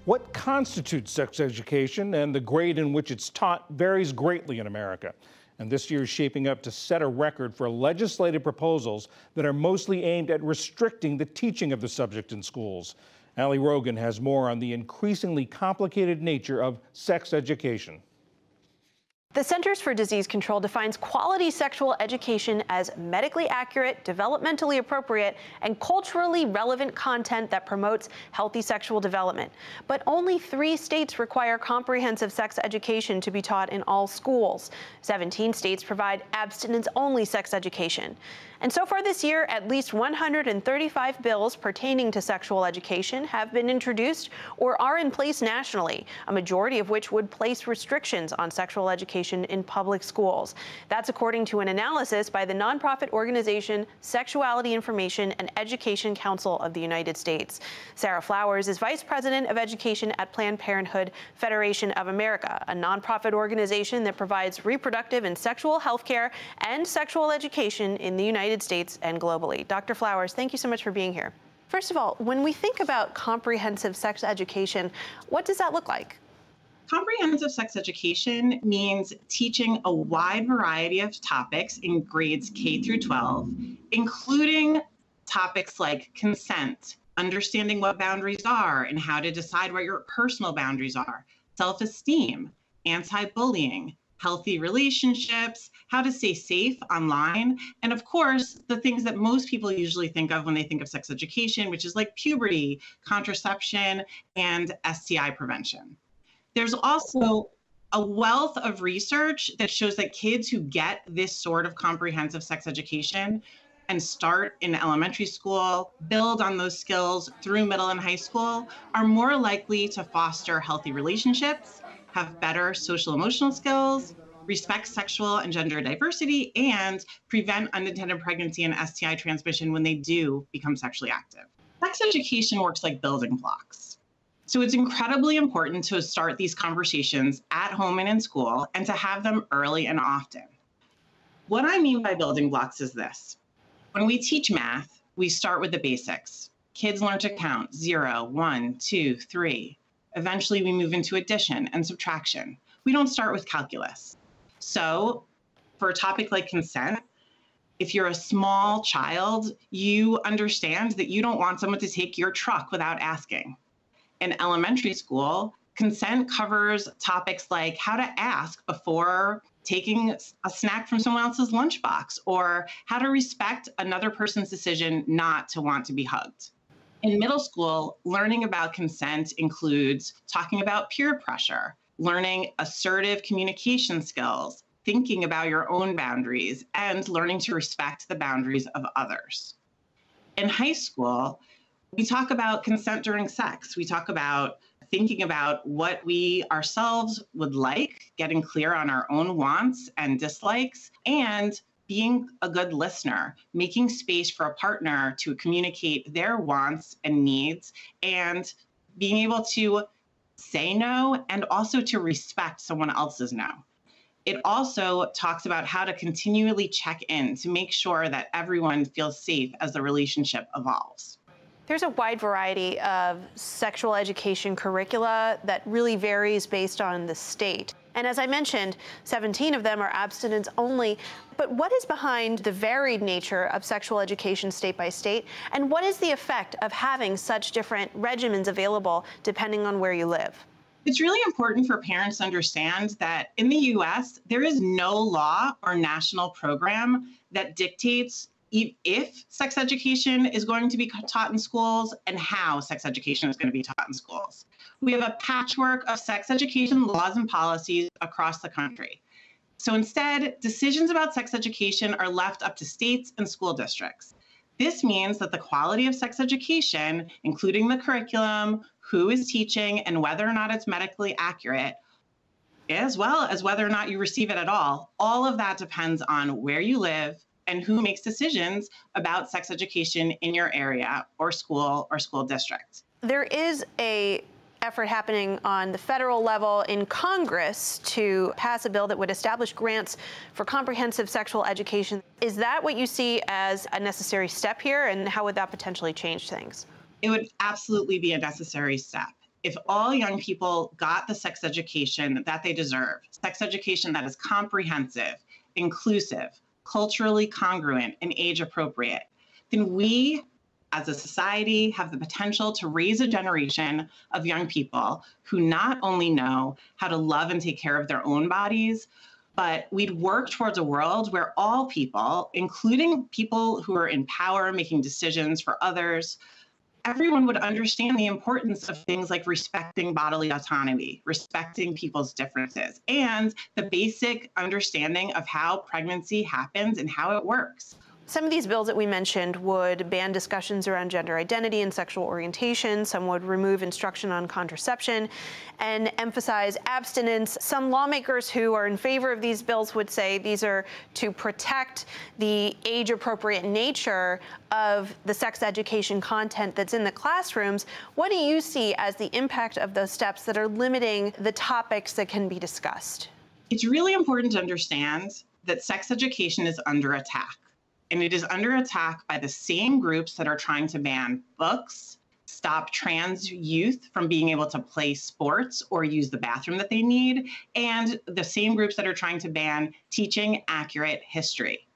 What constitutes sex education and the grade in which it's taught varies greatly in America. And this year is shaping up to set a record for legislative proposals that are mostly aimed at restricting the teaching of the subject in schools. Ali Rogan has more on the increasingly complicated nature of sex education. The Centers for Disease Control defines quality sexual education as medically accurate, developmentally appropriate, and culturally relevant content that promotes healthy sexual development. But only 3 states require comprehensive sex education to be taught in all schools. 17 states provide abstinence-only sex education. And so far this year, at least 135 bills pertaining to sexual education have been introduced or are in place nationally, a majority of which would place restrictions on sexual education in public schools. That's according to an analysis by the nonprofit organization Sexuality Information and Education Council of the United States. Sarah Flowers is Vice President of Education at Planned Parenthood Federation of America, a nonprofit organization that provides reproductive and sexual health care and sexual education in the United States and globally. Dr. Flowers, thank you so much for being here. First of all, when we think about comprehensive sex education, what does that look like? Comprehensive sex education means teaching a wide variety of topics in grades K through 12, including topics like consent, understanding what boundaries are and how to decide what your personal boundaries are, self-esteem, anti-bullying, healthy relationships, how to stay safe online, and of course, the things that most people usually think of when they think of sex education, which is like puberty, contraception, and STI prevention. There's also a wealth of research that shows that kids who get this sort of comprehensive sex education and start in elementary school, build on those skills through middle and high school, are more likely to foster healthy relationships, have better social emotional skills, respect sexual and gender diversity, and prevent unintended pregnancy and STI transmission when they do become sexually active. Sex education works like building blocks. So it's incredibly important to start these conversations at home and in school and to have them early and often. What I mean by building blocks is this. When we teach math, we start with the basics. Kids learn to count 0, 1, 2, 3. Eventually, we move into addition and subtraction. We don't start with calculus. So for a topic like consent, if you're a small child, you understand that you don't want someone to take your truck without asking. In elementary school, consent covers topics like how to ask before taking a snack from someone else's lunchbox, or how to respect another person's decision not to want to be hugged. In middle school, learning about consent includes talking about peer pressure, learning assertive communication skills, thinking about your own boundaries, and learning to respect the boundaries of others. In high school, we talk about consent during sex. We talk about thinking about what we ourselves would like, getting clear on our own wants and dislikes, and being a good listener, making space for a partner to communicate their wants and needs, and being able to say no and also to respect someone else's no. It also talks about how to continually check in to make sure that everyone feels safe as the relationship evolves. There's a wide variety of sexual education curricula that really varies based on the state. And as I mentioned, 17 of them are abstinence only. But what is behind the varied nature of sexual education state by state? And what is the effect of having such different regimens available depending on where you live? It's really important for parents to understand that in the US, there is no law or national program that dictates if sex education is going to be taught in schools and how sex education is going to be taught in schools. We have a patchwork of sex education laws and policies across the country. So instead, decisions about sex education are left up to states and school districts. This means that the quality of sex education, including the curriculum, who is teaching, and whether or not it's medically accurate, as well as whether or not you receive it at all of that depends on where you live and who makes decisions about sex education in your area or school district. There is an effort happening on the federal level in Congress to pass a bill that would establish grants for comprehensive sexual education. Is that what you see as a necessary step here, and how would that potentially change things? It would absolutely be a necessary step. if all young people got the sex education that they deserve, sex education that is comprehensive, inclusive, culturally congruent, and age appropriate, then we as a society have the potential to raise a generation of young people who not only know how to love and take care of their own bodies, but we'd work towards a world where all people, including people who are in power making decisions for others, everyone would understand the importance of things like respecting bodily autonomy, respecting people's differences, and the basic understanding of how pregnancy happens and how it works. Some of these bills that we mentioned would ban discussions around gender identity and sexual orientation. Some would remove instruction on contraception and emphasize abstinence. Some lawmakers who are in favor of these bills would say these are to protect the age-appropriate nature of the sex education content that's in the classrooms. What do you see as the impact of those steps that are limiting the topics that can be discussed? It's really important to understand that sex education is under attack. And it is under attack by the same groups that are trying to ban books, stop trans youth from being able to play sports or use the bathroom that they need, and the same groups that are trying to ban teaching accurate history.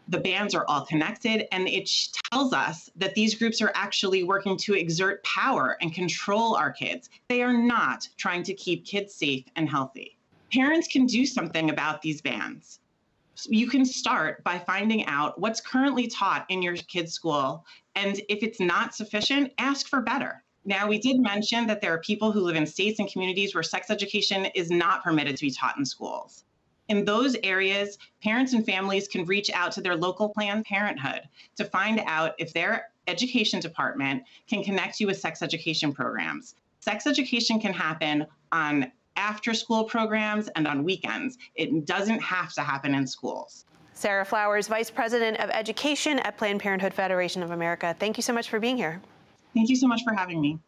The bans are all connected, and it tells us that these groups are actually working to exert power and control our kids. They are not trying to keep kids safe and healthy. Parents can do something about these bans. You can start by finding out what's currently taught in your kid's school, and if it's not sufficient, ask for better. Now, we did mention that there are people who live in states and communities where sex education is not permitted to be taught in schools. In those areas, parents and families can reach out to their local Planned Parenthood to find out if their education department can connect you with sex education programs. Sex education can happen on after-school programs and on weekends. It doesn't have to happen in schools. Sarah Flowers, Vice President of Education at Planned Parenthood Federation of America. Thank you so much for being here. Thank you so much for having me.